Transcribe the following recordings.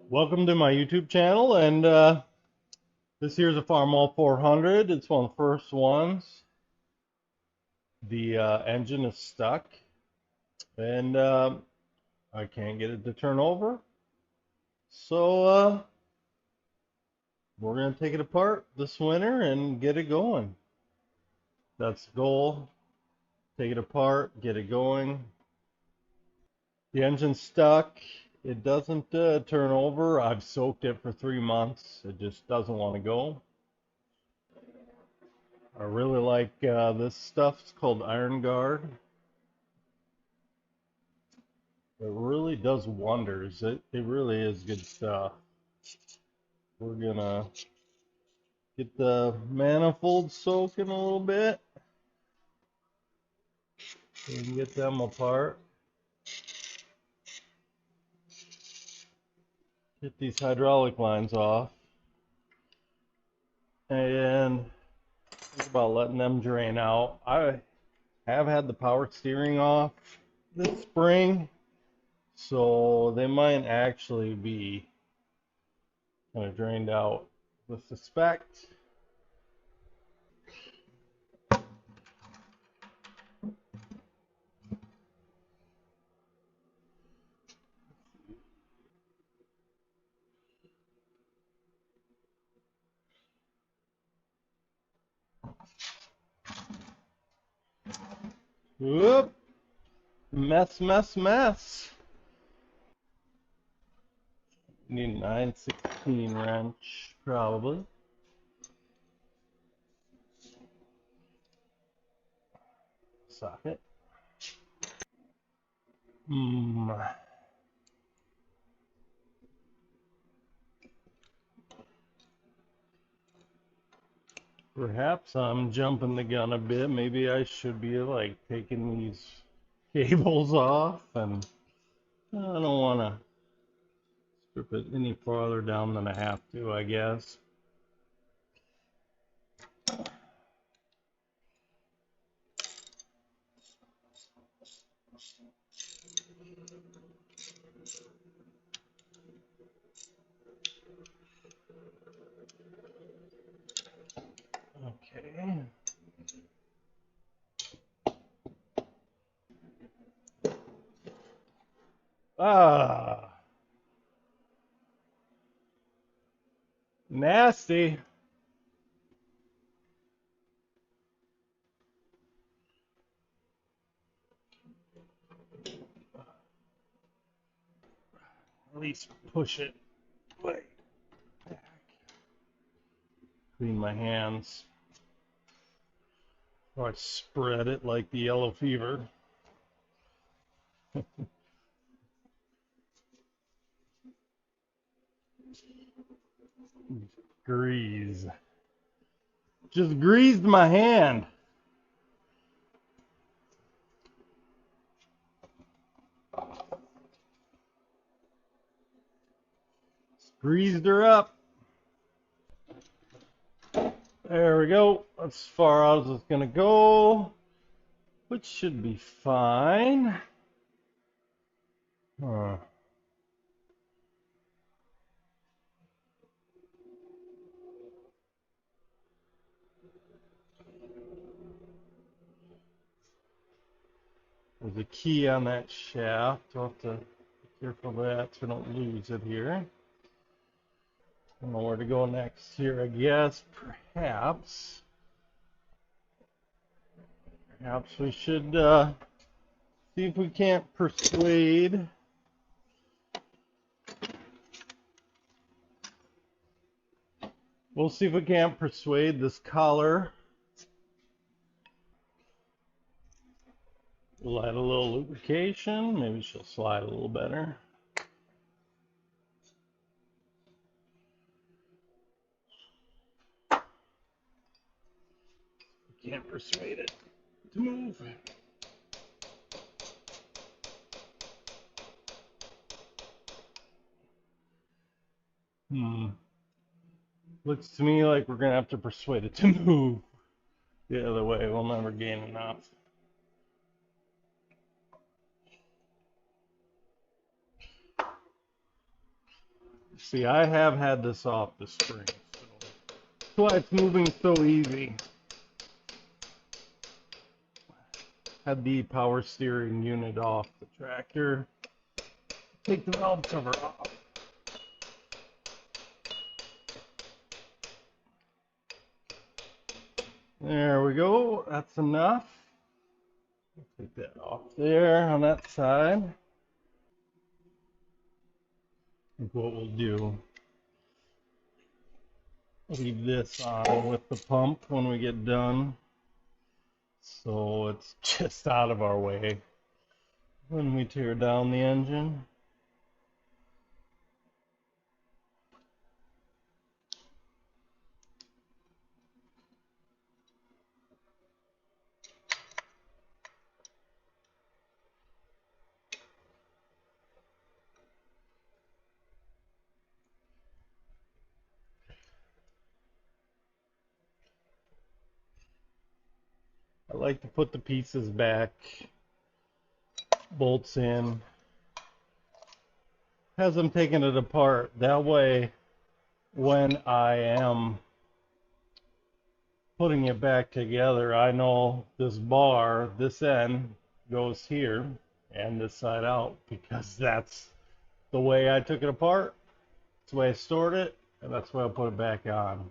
Welcome to my YouTube channel, and this here's a Farmall 400. It's one of the first ones. The engine is stuck, and I can't get it to turn over. So we're going to take it apart this winter and get it going. That's the goal. Take it apart, get it going. The engine's stuck. It doesn't turn over. I've soaked it for 3 months. It just doesn't want to go. I really like this stuff. It's called Iron Guard. It really does wonders. It really is good stuff. We're gonna get the manifolds soaking a little bit. We can get them apart. Get these hydraulic lines off. And think about letting them drain out. I have had the power steering off this spring, so they might actually be kind of drained out. I suspect. Whoop! Mess, mess, mess. Need a 9/16 wrench, probably. Socket. Hmm. Perhaps I'm jumping the gun a bit. Maybe I should be like taking these cables off, and I don't want to strip it any farther down than I have to, I guess. Okay. Ah, nasty. At least push it way back. Clean my hands. Or I spread it like the yellow fever. Grease. Just greased my hand. Greased her up. There we go. That's as far out as it's gonna go, which should be fine. Huh. There's a key on that shaft. We'll have to be careful of that so we don't lose it here. I don't know where to go next here, I guess. Perhaps we should see if we can't persuade. We'll see if we can't persuade this collar. We'll add a little lubrication. Maybe she'll slide a little better. Can't persuade it to move. Looks to me like we're gonna have to persuade it to move the other way. We'll never gain enough. See, I have had this off the spring, so that's why it's moving so easy. Had the power steering unit off the tractor. Take the valve cover off. There we go. That's enough. Take that off there on that side. I think what we'll do, leave this on with the pump when we get done, so it's just out of our way when we tear down the engine. I like to put the pieces back, bolts in, as I'm taking it apart. That way, when I am putting it back together, I know this bar, this end goes here and this side out, because that's the way I took it apart, that's the way I stored it, and that's the way I'll put it back on.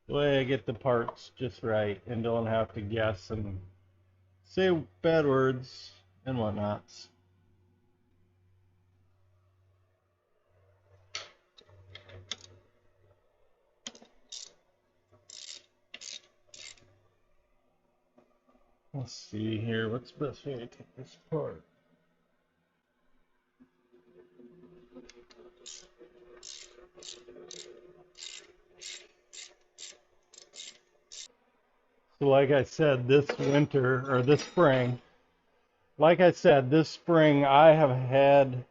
The way I get the parts just right and don't have to guess and say bad words and whatnot. Let's see here, what's the best way to take this apart? So like I said, this winter, or this spring, like I said, this spring I have had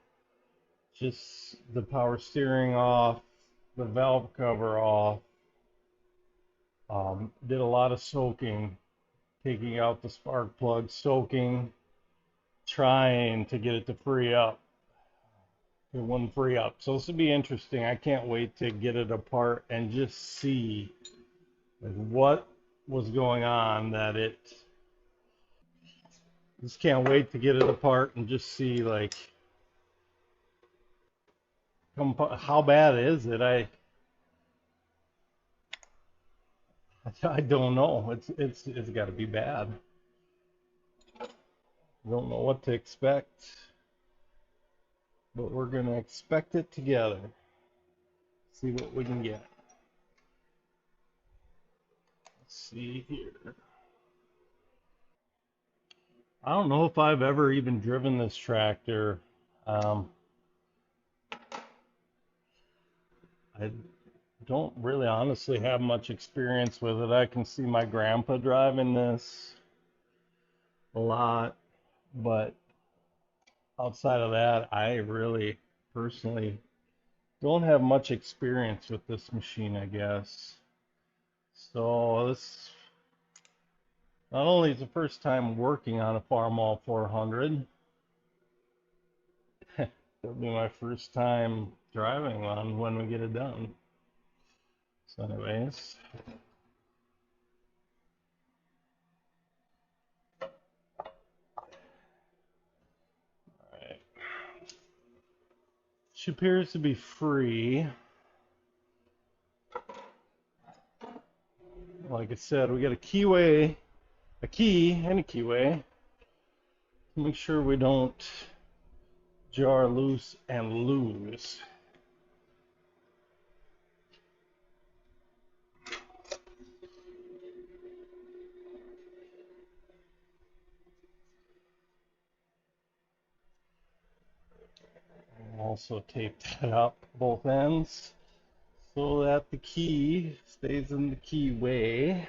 just the power steering off, the valve cover off, did a lot of soaking, taking out the spark plug, soaking, trying to get it to free up. It wouldn't free up. So this will be interesting. I can't wait to get it apart and just see like what was going on that it just can't wait to get it apart and just see like how bad is it. I don't know. It's got to be bad. I don't know what to expect, but we're gonna expect it together. See what we can get. Let's see here. I don't know if I've ever even driven this tractor. I don't really honestly have much experience with it. I can see my grandpa driving this a lot, but outside of that, I really personally don't have much experience with this machine, I guess. So this not only is the first time working on a Farmall 400, it'll be my first time driving one when we get it done. So anyways, alright. She appears to be free. Like I said, we got a keyway, any keyway, to make sure we don't jar loose and lose. Also tape that up both ends so that the key stays in the keyway.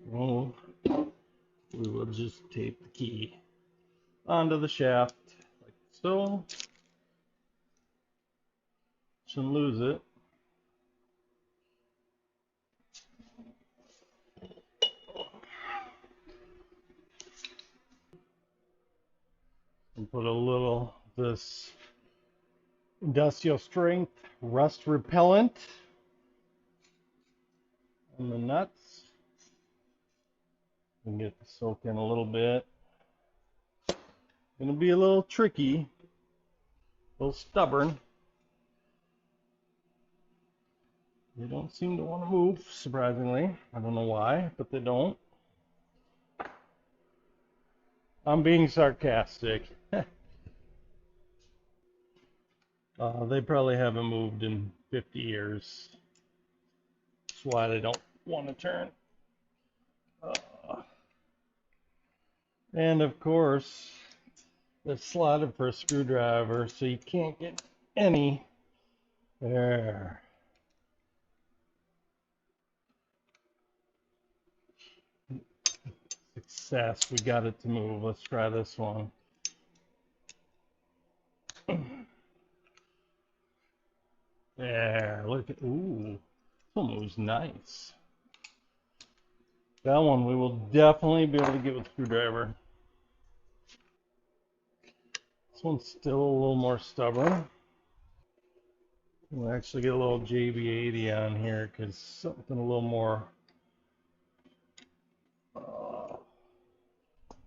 Well, we will just tape the key onto the shaft like so. Shouldn't lose it. And put a little of this industrial strength rust repellent on the nuts. We can get it soak in a little bit. Gonna be a little tricky, a little stubborn. They don't seem to want to move, surprisingly. I don't know why, but they don't. I'm being sarcastic. They probably haven't moved in 50 years. That's why they don't want to turn. And of course, they're slotted for a screwdriver, so you can't get any. There. Success. We got it to move. Let's try this one. There. Look at. Ooh. This one moves nice. That one we will definitely be able to get with screwdriver. This one's still a little more stubborn. We'll actually get a little JB80 on here because something a little more,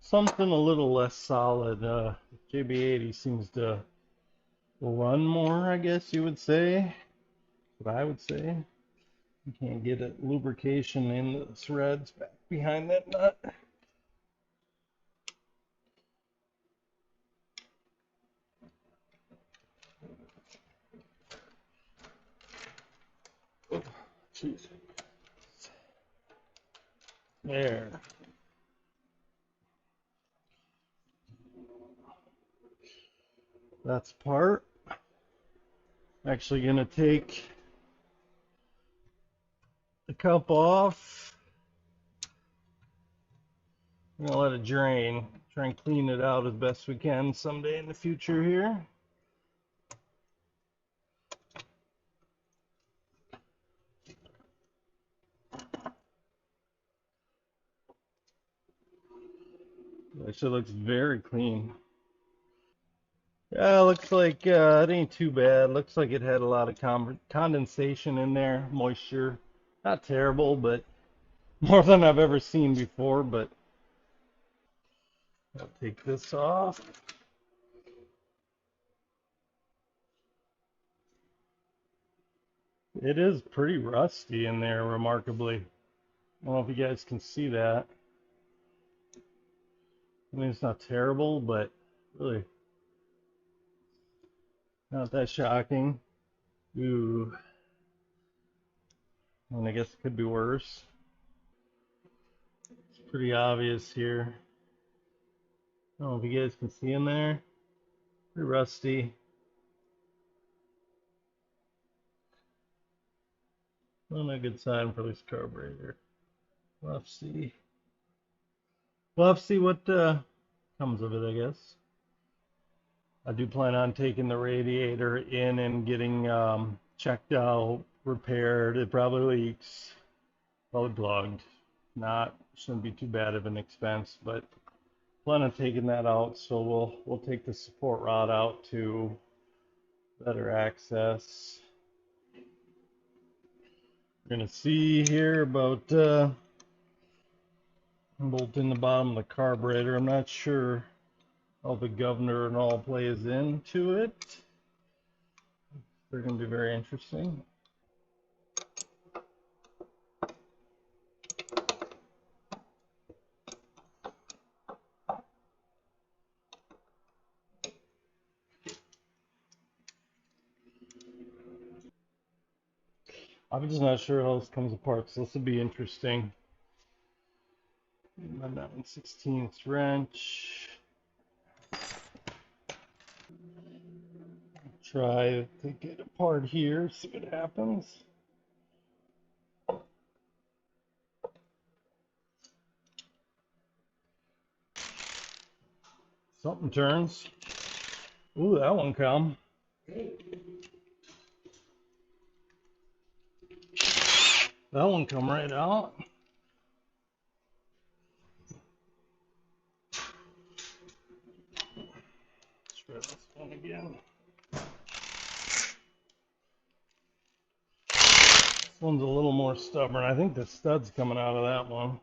something a little less solid. JB80 seems to run more, I guess you would say. What I would say. You can't get it lubrication in the threads back behind that nut. Oh, jeez. There. That's part. I'm actually gonna take the cup off. I'm gonna let it drain. Try and clean it out as best we can someday in the future here. Actually looks very clean. Yeah, looks like it ain't too bad. Looks like it had a lot of condensation in there, moisture. Not terrible, but more than I've ever seen before. But I'll take this off. It is pretty rusty in there, remarkably. I don't know if you guys can see that. I mean, it's not terrible, but really not that shocking. Ooh, and I guess it could be worse. It's pretty obvious here. I don't know if you guys can see in there. Pretty rusty. Not a good sign for this carburetor. We'll have to see. We'll have to see what comes of it, I guess. I do plan on taking the radiator in and getting checked out, repaired. It probably leaks, probably plugged. Not shouldn't be too bad of an expense, but plan on taking that out. So we'll take the support rod out to better access. We're gonna see here about bolting the bottom of the carburetor. I'm not sure how the governor and all plays into it. They're going to be very interesting. I'm just not sure how this comes apart, so this will be interesting. My 9/16 wrench. Try to get apart here, see what happens. Something turns. Ooh, that one come. That one come right out. Let's try this one again. one's a little more stubborn. I think the stud's coming out of that one.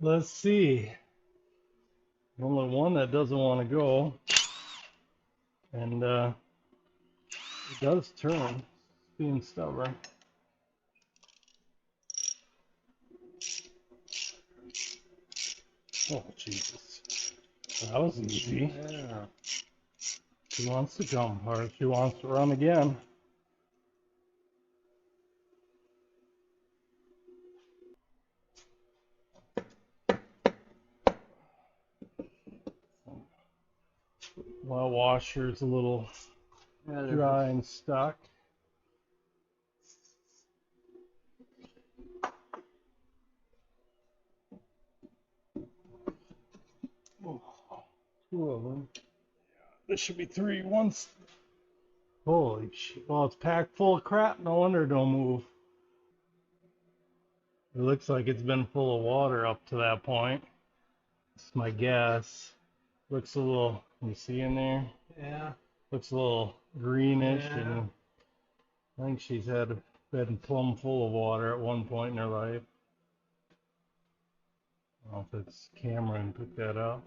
Let's see. Only one that doesn't want to go. And it does turn. It's being stubborn. Oh, Jesus. That was easy. Yeah. She wants to come hard. She wants to run again. Well, washer's a little dry and stuck. Oh, two of them. There should be three. One's. Holy shit. Well, it's packed full of crap. No wonder it don't move. It looks like it's been full of water up to that point. That's my guess. Looks a little, can you see in there? Yeah. Looks a little greenish, yeah. And I think she's been plumb full of water at one point in her life. I don't know if it's camera and pick that up.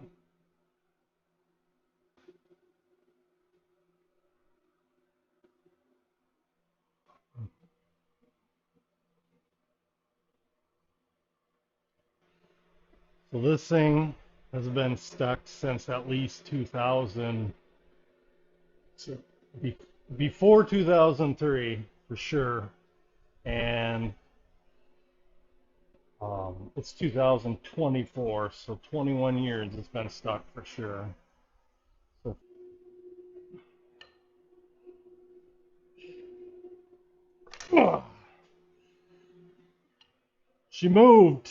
So this thing has been stuck since at least 2000, so before 2003 for sure, and it's 2024, so 21 years it's been stuck for sure. So, she moved.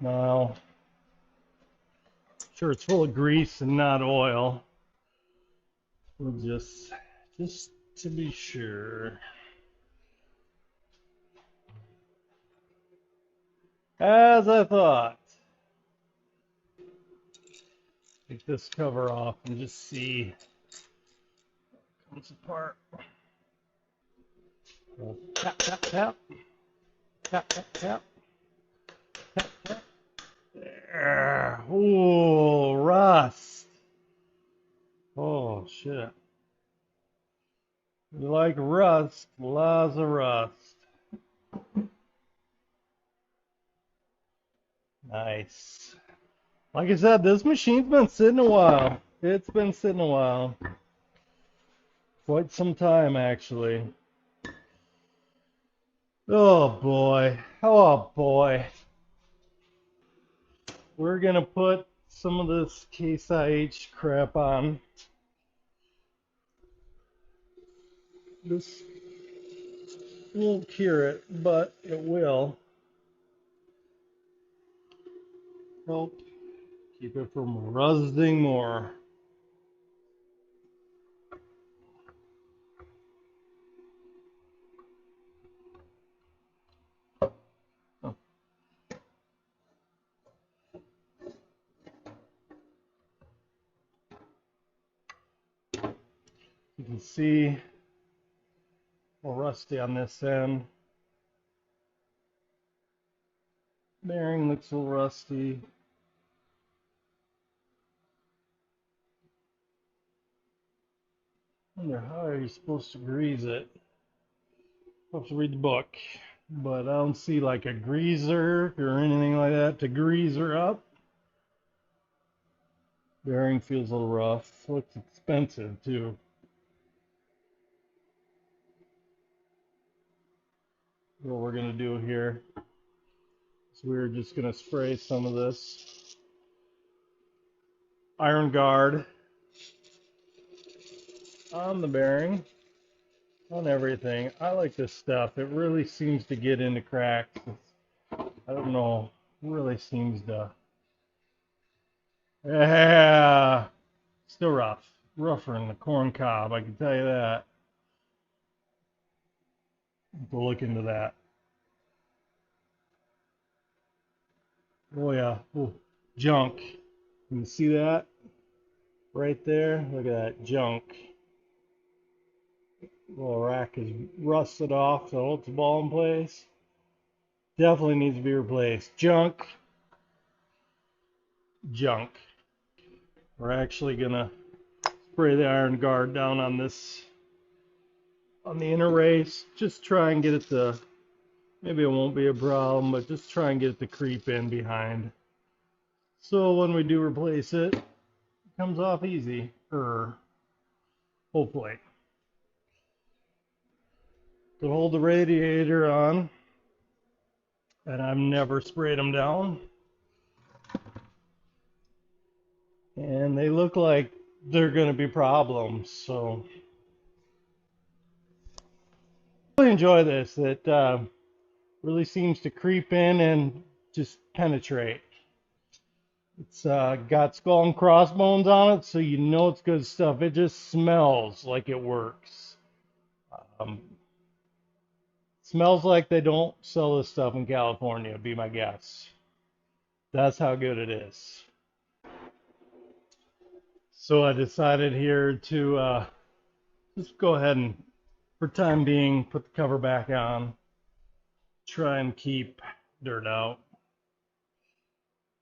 Now, sure, it's full of grease and not oil. We'll just to be sure. As I thought. Take this cover off and just see how it comes apart. Tap, tap, tap. Tap, tap, tap. Tap, tap. There. Ooh, rust. Oh, shit. You like rust, lots of rust. Nice. Like I said, this machine's been sitting a while. It's been sitting a while. Quite some time, actually. Oh, boy. Oh, boy. We're going to put some of this Case IH crap on. This won't cure it, but it will help keep it from rusting more. You can see more rusty on this end. Bearing looks a little rusty. I wonder how are you supposed to grease it? I'll have to read the book, but I don't see like a greaser or anything like that to grease her up. Bearing feels a little rough. Looks expensive too. What we're gonna do here is we're just gonna spray some of this iron guard on the bearing, on everything. I like this stuff. It really seems to get into cracks. I don't know. It really seems to. Yeah. Still rough. rougher than the corn cob, I can tell you that. We'll look into that. Oh yeah, oh, junk. You can see that right there? Look at that junk. Little rack is rusted off, so it's ball in place. Definitely needs to be replaced. Junk. Junk. We're actually gonna spray the iron guard down on this, on the inner race. Just try and get it to, maybe it won't be a problem, but just try and get it to creep in behind. So when we do replace it, it comes off easy, or hopefully. To hold the radiator on, and I've never sprayed them down. And they look like they're going to be problems, so I really enjoy this. It really seems to creep in and just penetrate. It's got skull and crossbones on it, so you know it's good stuff. It just smells like it works. Um, smells like they don't sell this stuff in California, would be my guess. That's how good it is. So I decided here to just go ahead and, for time being, put the cover back on. Try and keep dirt out.